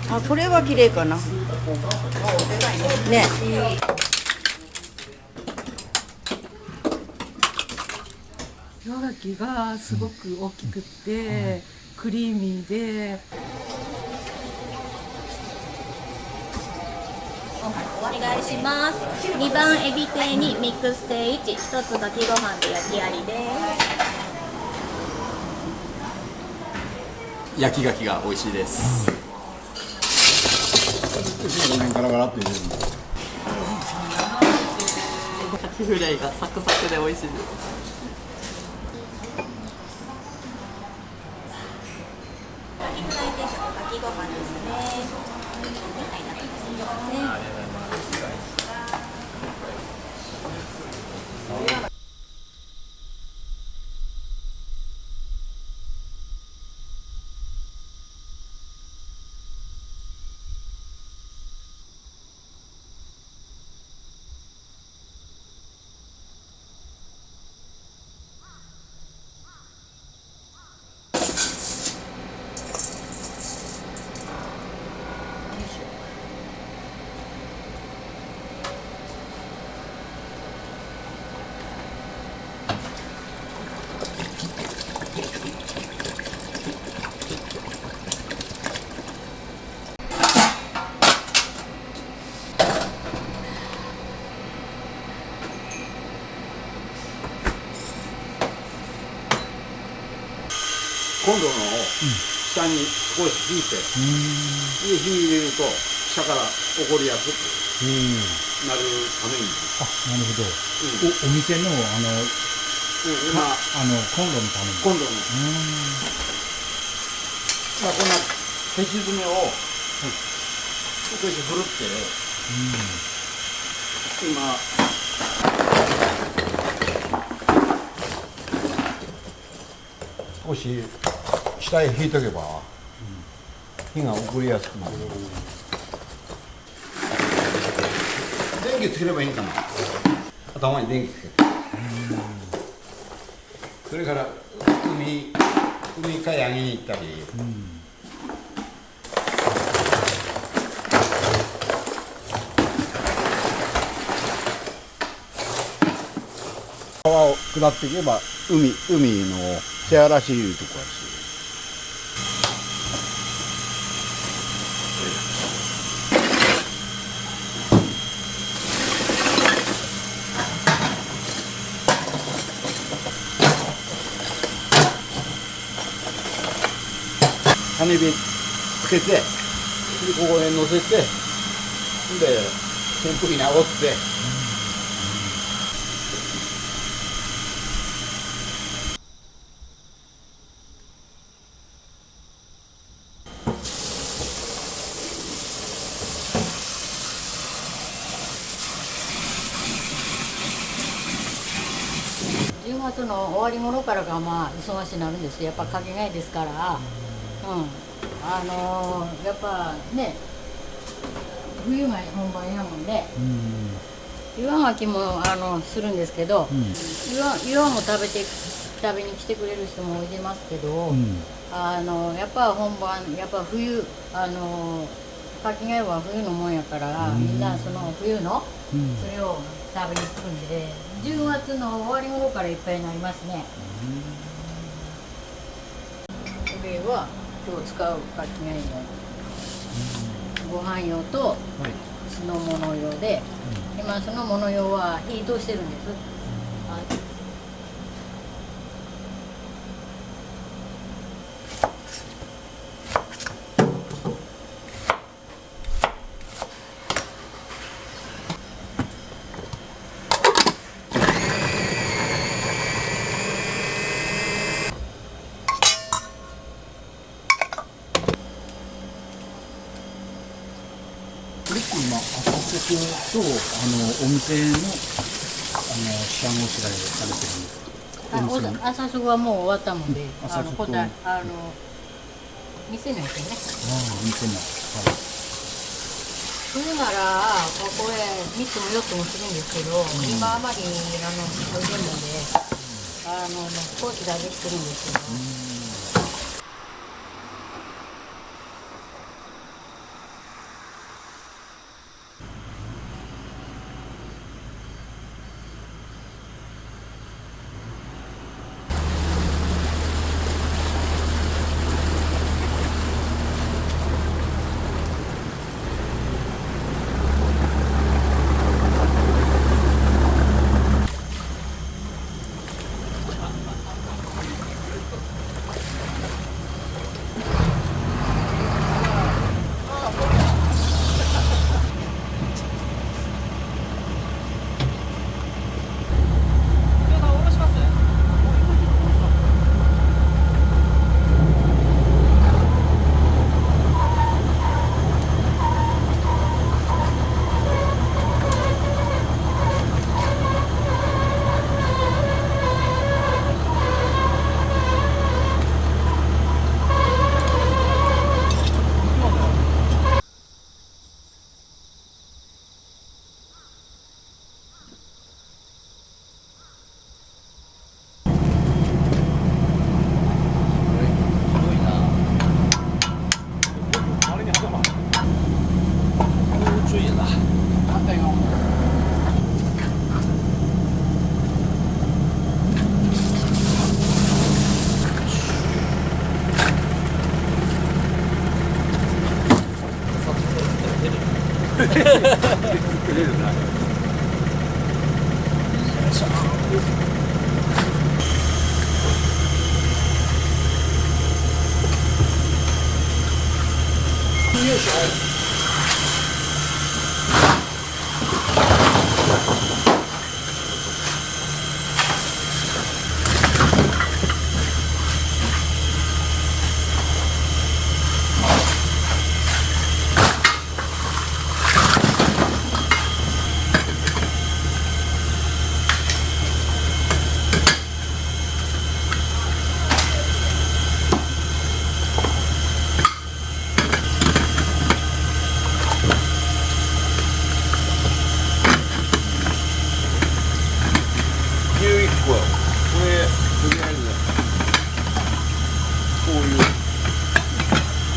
あ、これは綺麗かな。ね。岩牡蠣がすごく大きくて、クリーミーで。お願いします。2番エビ天にミックステ1、1つかきご飯で焼きありです。焼き牡蠣が美味しいです。ガラガラって入れるんだ。カキフライがサクサクで美味しいです。カキフライ定食、かきご飯ですね。はい、なってますね。コンロの下に少し引いて、で火入れると下から起こりやすくなるために。あ、なるほど。お店の今コンロのために。コンロの。まあこんな消し詰めを少し振るって、今。少し下へ引いとけば火が起こりやすくなる。電気つければいいんかな。頭に電気つけて。それから海かヤギに行ったり。川を下っていけば海の瀬原市いうとこやし。羽火つけて、でここへ乗せて、で扇風機に煽って。10月の終わり頃からがまあ忙しくなるんですよ。やっぱかけがいですから、やっぱね、冬が本番やもんで、岩牡蠣もするんですけど、岩も食べに来てくれる人もいますけど、やっぱ本番、やっぱ冬、かきがいは冬のもんやから、みんなその冬のそれを食べに来るんで、10月の終わり頃からいっぱいになりますね。これは今日使うかきがいのご飯用と酢の物用で、今酢の物用は火通してるんです。今朝食とお店の下ごしらえをされてるんですか？朝食はもう終わったので、見せないとね。見てない。冬ならこれ3つも4つもするんですけど、今あまりおいでるので高知だけしてるんですけど。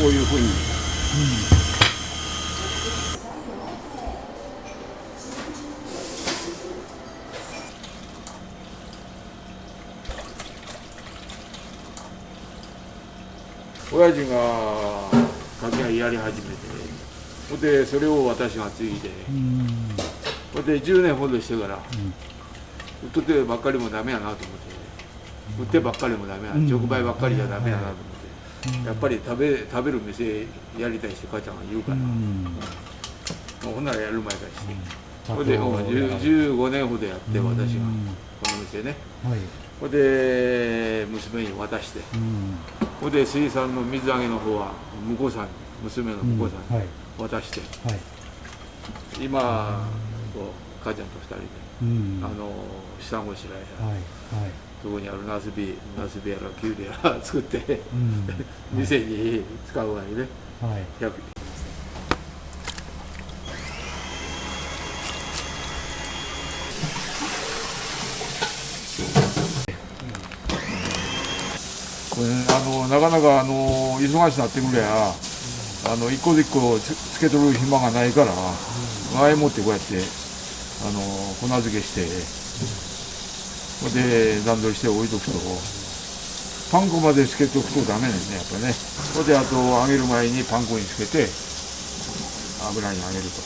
こういうふうに、親父が掛け合いやり始めて、ほんでそれを私が継いで、ほんで10年ほどしてから、売っとってばっかりもダメやなと思って、売ってばっかりもダメや、直売ばっかりじゃダメやなと思って。やっぱり食べる店やりたいして母ちゃんが言うから、もうほんならやる前からして、ほんで15年ほどやって、私がこの店ね、ほんで娘に渡して、ほんで水産の水揚げの方は婿さんに、娘の婿さんに渡して、今母ちゃんと2人で下ごしらえやそこにあるナスビやらキュウリやら作って、店に使うわけね。これなかなか忙しくなってくれや一個一個つけとる暇がないから前もってこうやって粉漬けして。で段取りして置いとくとパン粉までつけとくとダメなんねやっぱね。であと揚げる前にパン粉につけて油に揚げると、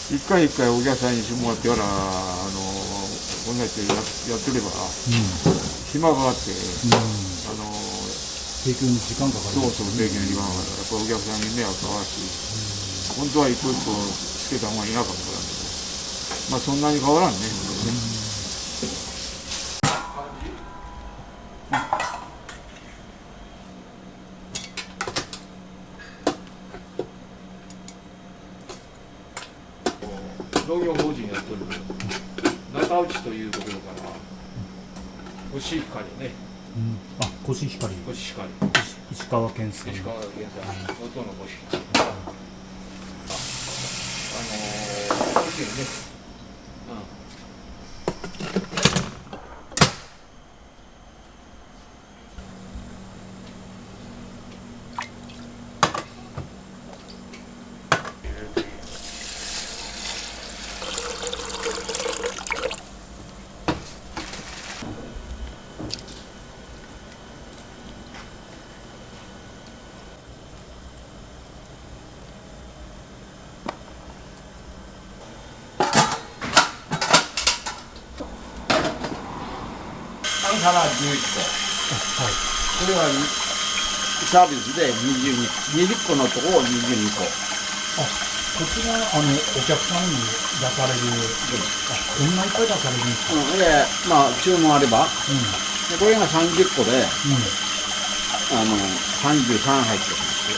一回一回お客さんにしてもらってからこんなやってやってれば、暇があって、提供に時間かかる。そう提供に時間がかかる。やっぱお客さんに迷惑かかるし、本当は一個一個つけた方がいいなかもわからんけど、まあそんなに変わらんね。農業法人やってる中内というところからコシヒカリねあ、コシヒカリ。コシヒカリ。石川県産。石川県産能登のコシヒカリ。美味しいよね。3皿11個。はい。これはサービスで20個のとこを22個。あ、こちらお客さんに出される。あ、こんないっぱい出されるんですか。で、まあ注文あれば、でこれが30個で、33入ってますよ。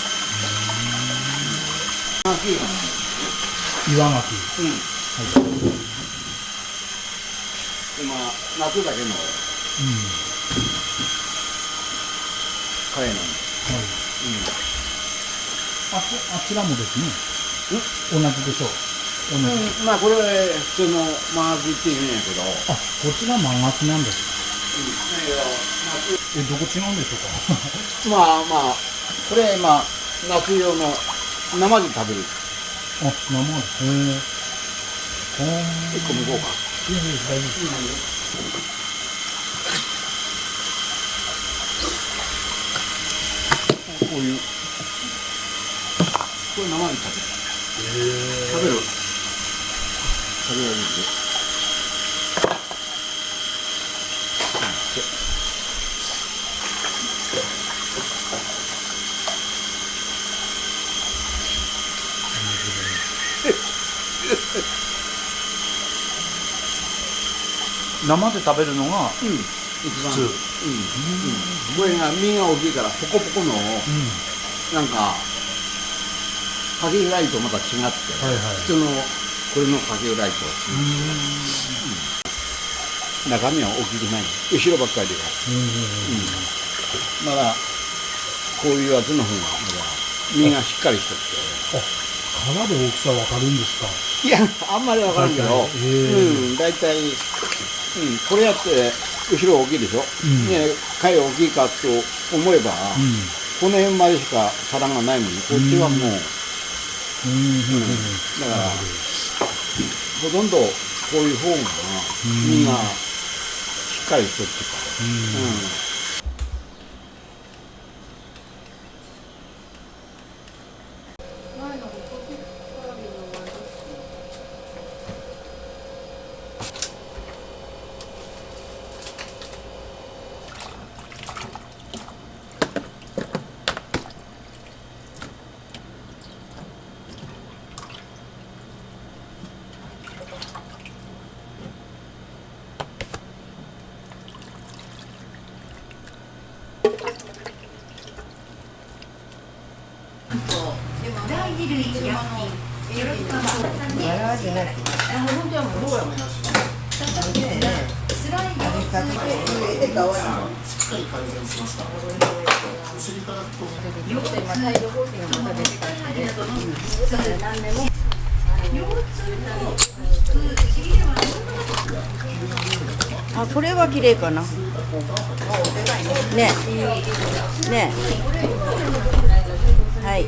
岩牡蠣。今夏だけのカレーなんです。あちらもですね。同じでしょう。まあこれ普通のマーズって言うんやけど、あ、こちらマンガキなんですか。どこ違うんでしょうか。まあこれ今夏用の生で食べる。あ、生で。1個向こうか。いやいや、大丈夫です。こういうこれ生で食べる。食べられるんで。生で食べるのが一番普通。これが身が大きいからポコポコの、なんかかけフライとまた違って、普通のこれのかけフライと、中身は大きくない。後ろばっかりで、まだこういうやつの方がまだ身がしっかりしとって。皮で大きさわかるんですか。いや、あんまりわからんけど、大体、これやって後ろ大きいでしょ。ね、貝大きいかと思えば、この辺までしか皿がないのに、こっちはもう、だから、ほとんどこういう方が身がしっかりしとってか。あ、これは綺麗かな。ね。ね。はい。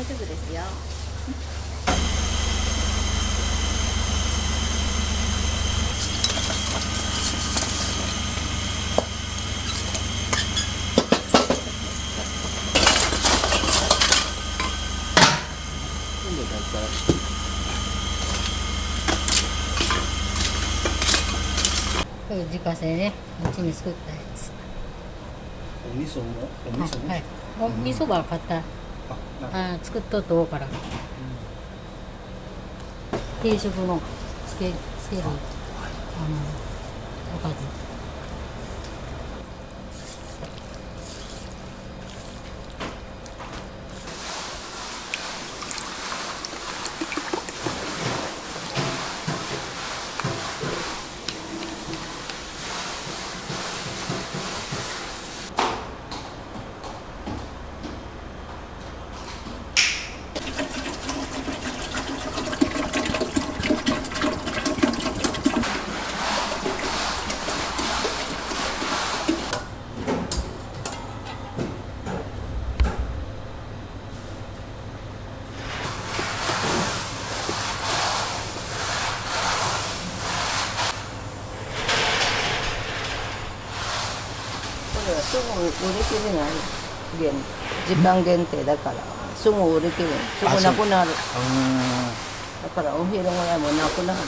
丈夫ですよ。これ自家製ね、うちに作ったやつ。お味噌もお味噌も、はい。お味噌ば買った。作っとっておうから。定食のつけるおかず。これはすぐ売り切れない時間限定だからすぐ売り切れすぐなくなる。だからお昼ぐらいもなくなる。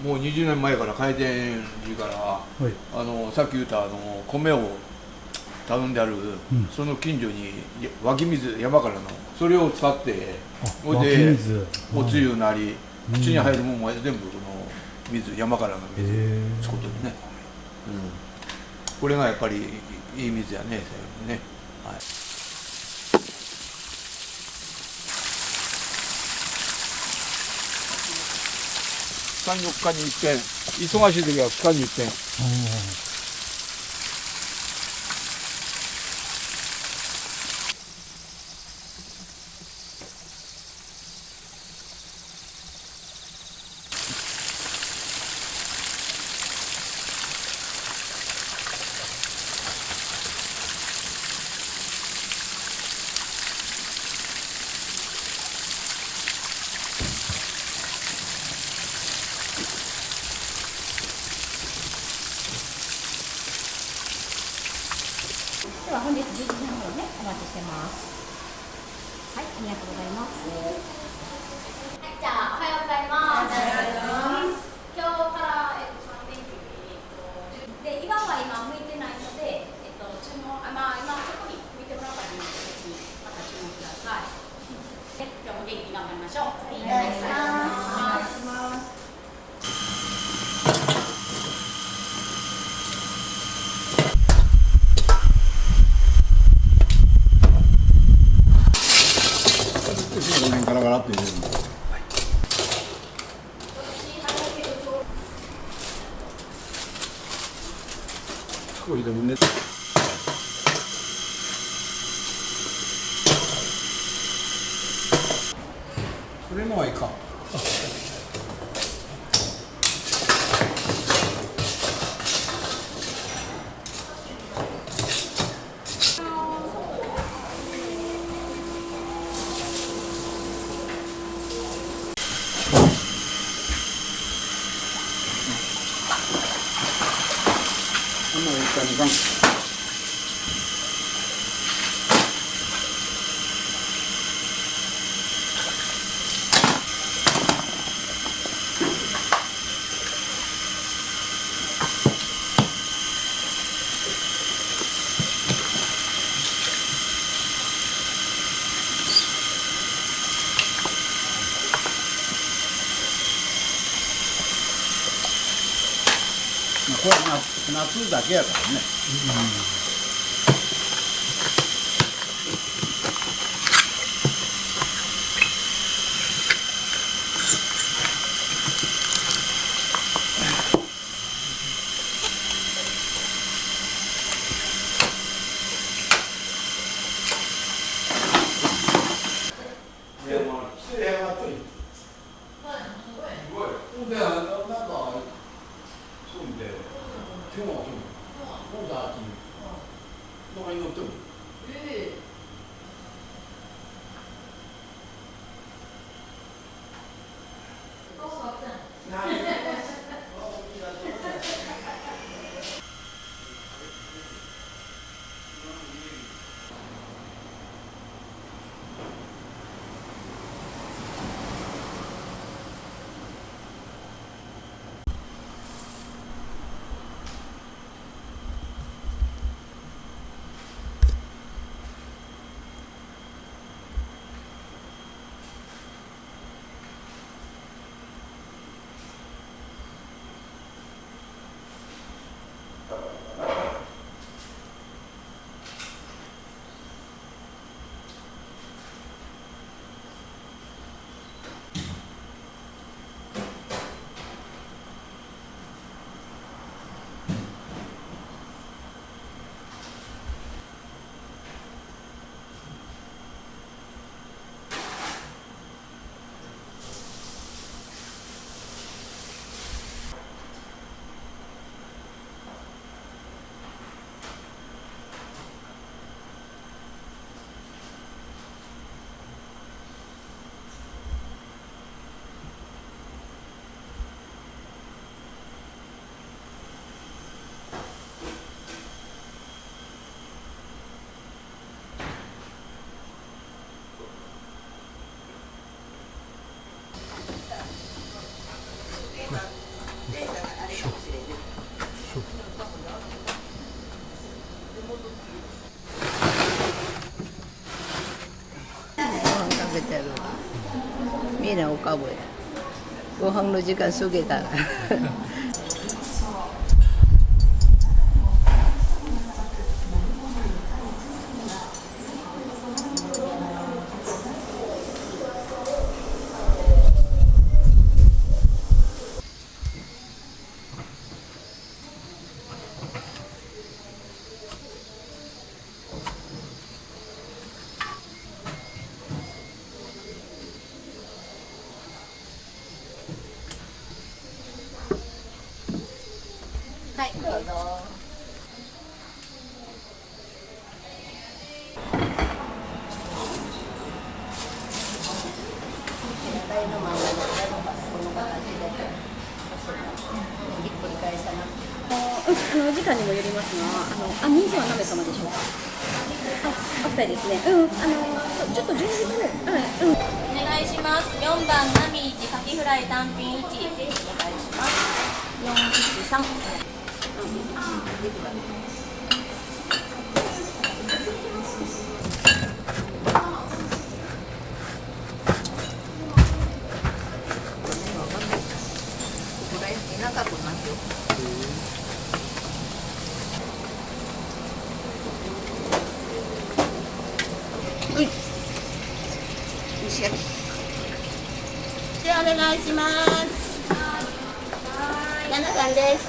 もう20年前から開店時から、さっき言った米を頼んである、その近所に湧き水山からのそれを使ってそれでおつゆなり口に入るもんも全部この水山からの水使ってるね、これがやっぱりいい水やねね、はい。3、4日に一遍、忙しい時は2日に一遍。では本日11時半頃ね、お待ちしてます。はい、ありがとうございます。はい、じゃあおはようございます。今日から3連休で、今は向いてないので、注文今そこに向いてもらうからに別にまた注文ください。で、今日も元気に頑張りましょう。お願いします。ガラガラって入れるんだ。少しでもね。それのはいかん。これは夏だけやからね。食べてる。みんなおかぼや。ご飯の時間過ぎたら。はい、どうぞ。全体の真ん中がこの形でひっくり返さなくて。時間にもよりますが、人数は何名様でしょうか。お二人ですね。ちょっと準備で、お願いします。4番ナミイチカキフライ単品1です。お願いします。413。長くますよ。蒸し焼き。でお願いします。7番です。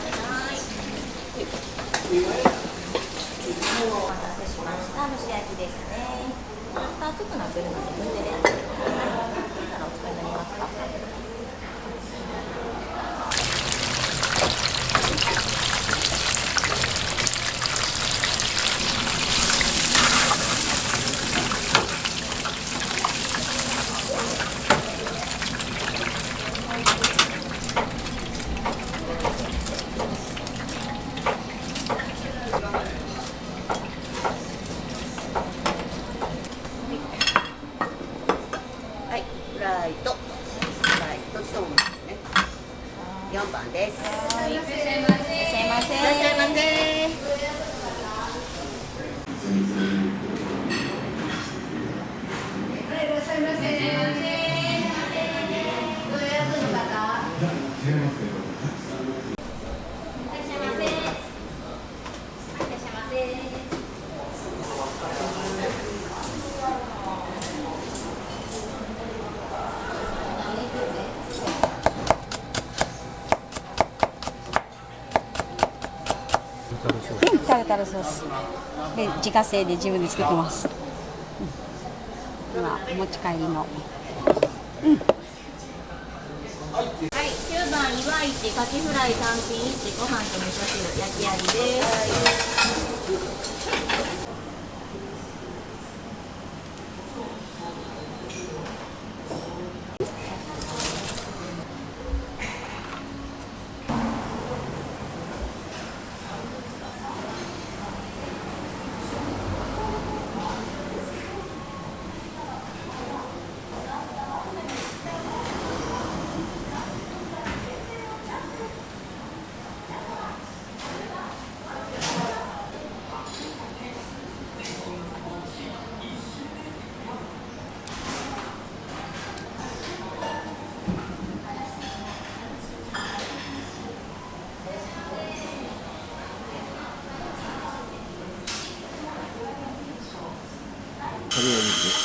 お待たせしました。蒸し焼きですね。熱くなってるので分でやってください。いたらお使いになりますか。フライトそうめんね。4番です。はい。いらっしゃいませ。いらっしゃいませ。ご予約の方。いらっしゃいませ。タルソースで自家製で自分で作ってます。今持ち帰りの。はい、9番岩市カキフライ単品1、ご飯と味噌汁焼きありです。とりあえず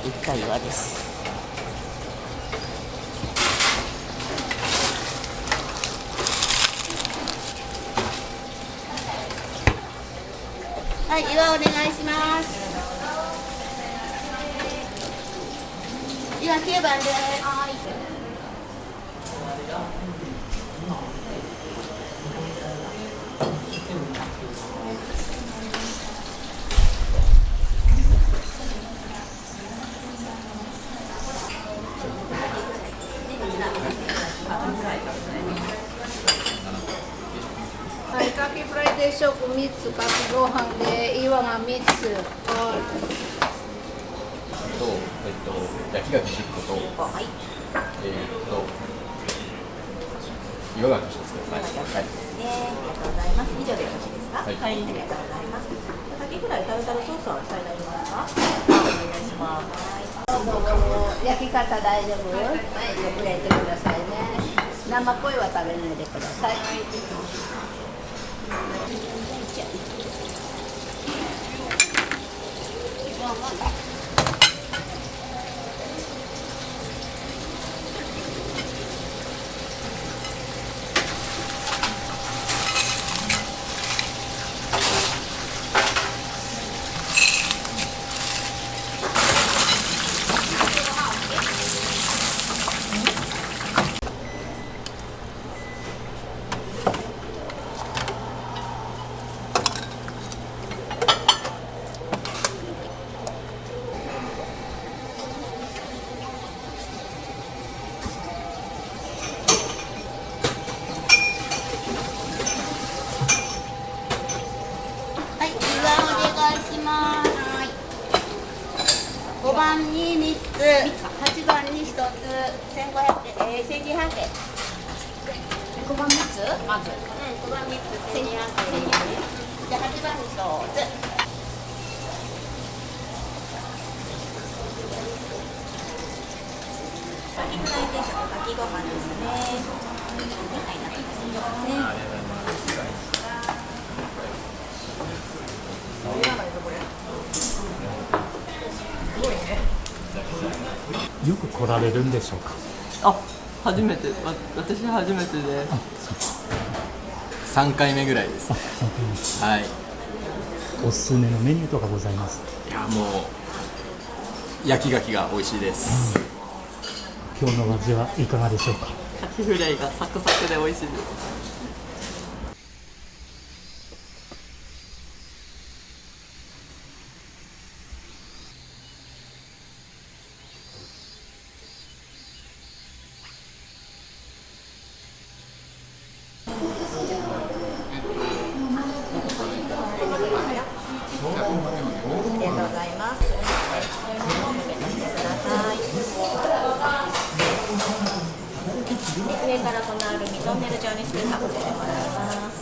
一回はです。はい、岩お願いします。岩9番です。はい。はい、カキフライ定食3つ、カキご飯で岩が3つ。焼き牡蠣10個と、はい。岩牡蠣1つですね。はい。ありがとうございます。以上でよろしいですか。はい。ありがとうございます。カキフライタルタルソースはお伝えになりますか。お願いします。どうぞ、焼き方大丈夫？はい、入れてくださいね。生声は食べないでください。はい、岩お願いします。はい。5番に3つ、8番に1つ、1500円、1200円。5番3つまず。5番3つ、1200円。じゃあ8番に1つ。カキフライ定食、カキご飯ですね。はい、なってますね。よく来られるんでしょうか。あ、初めて、私初めてで3回目ぐらいです。はい。おすすめのメニューとかございます？いやもう焼き牡蠣が美味しいです。今日のお味はいかがでしょうか？カキフライがサクサクで美味しいです。ありがとうございます。上からこのアルミトンネル状にしてかぶせてもらいます。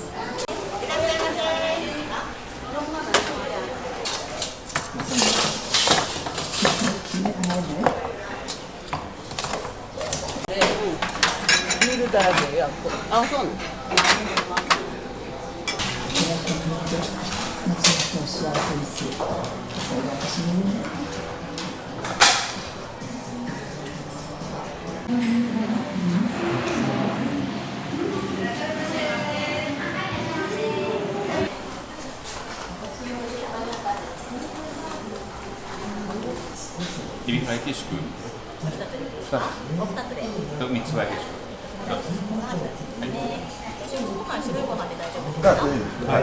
ビールだらけやっこ。あ、そうね。エビフライ定食お二つで。と3つフライ定食。ご飯白いご飯で大丈夫ですか？はい。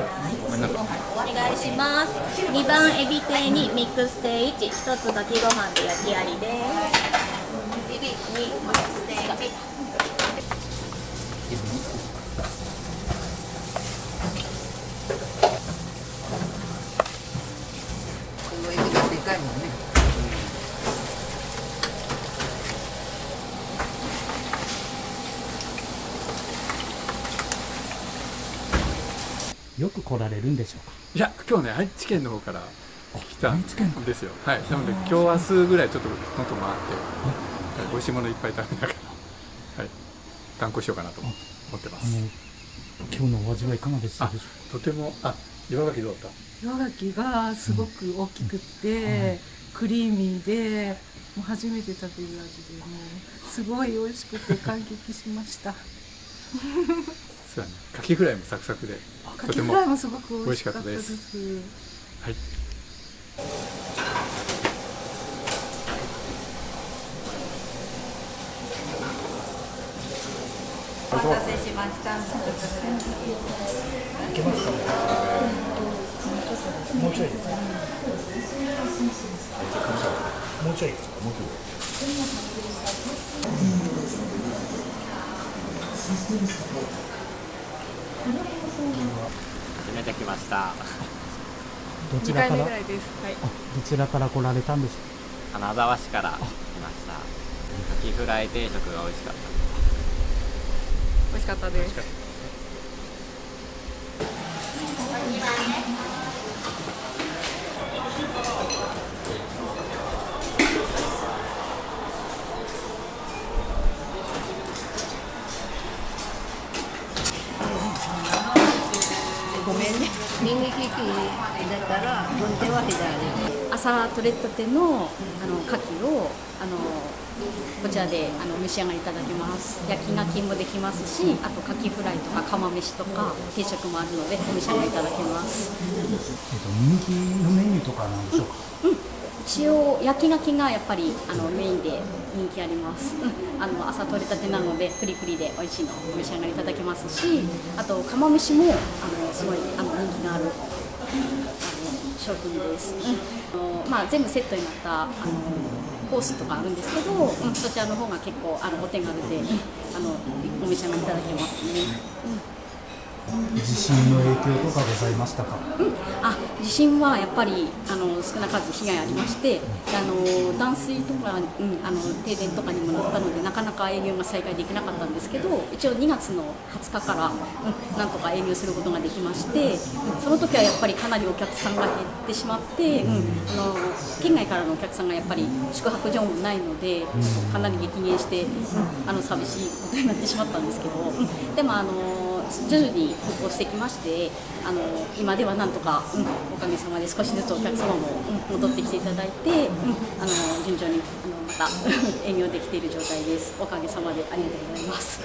お願いします。2番エビ亭にミックス亭1、1つ炊きご飯で焼きありです。エビ2、ミックス亭1。このエビがでかいもんね。よく来られるんでしょうか？いや、今日ね、愛知県の方から来たん愛知県かですよ。はい、なので、今日明日ぐらいちょっともっと回って、美味しいものいっぱい食べながら、はい、観光しようかなと思ってます。今日のお味はいかがでしたでしょとても、岩牡蠣どうだった？岩牡蠣がすごく大きくって、クリーミーで、もう初めて食べる味で、もうすごい美味しくて感激しました。そうだね、カキフライもサクサクで、カキフライもすごく美味しかったです。はい。お待たせしました。いけますか？もうちょいですか？もうちょい。初めて来ました。どちらから？ぐらいです。はい。どちらから来られたんでしょうか？金沢市から来ました。カキフライ定食が美味しかった。美味しかったです。ごめんね。人力機だったら軍手は左。朝取れたての牡蠣をこちらで召し上がりいただけます。焼き牡蠣もできますし、あと牡蠣フライとか釜飯とか定食もあるのでお召し上がりいただけます。人気のメニューとかなんでしょうか？一応焼き牡蠣がやっぱりメインで人気あります。朝取れたてなのでプリプリで美味しいのをお召し上がりいただけますし、あと釜飯もすごい人気がある商品です。全部セットになったコースとかあるんですけど、そちらの方が結構お手軽でお召し上がりいただけますね。地震の影響とかございましたか？地震はやっぱり少なからず被害ありまして、断水とか、停電とかにもなったのでなかなか営業が再開できなかったんですけど、一応2月の20日から、なんとか営業することができまして、その時はやっぱりかなりお客さんが減ってしまって、県外からのお客さんがやっぱり宿泊所もないので、かなり激減して、寂しいことになってしまったんですけど、でも徐々に復興してきまして、今ではなんとか、おかげさまで少しずつお客様も、戻ってきていただいて、順調にまた営業できている状態です。おかげさまでありがとうございます。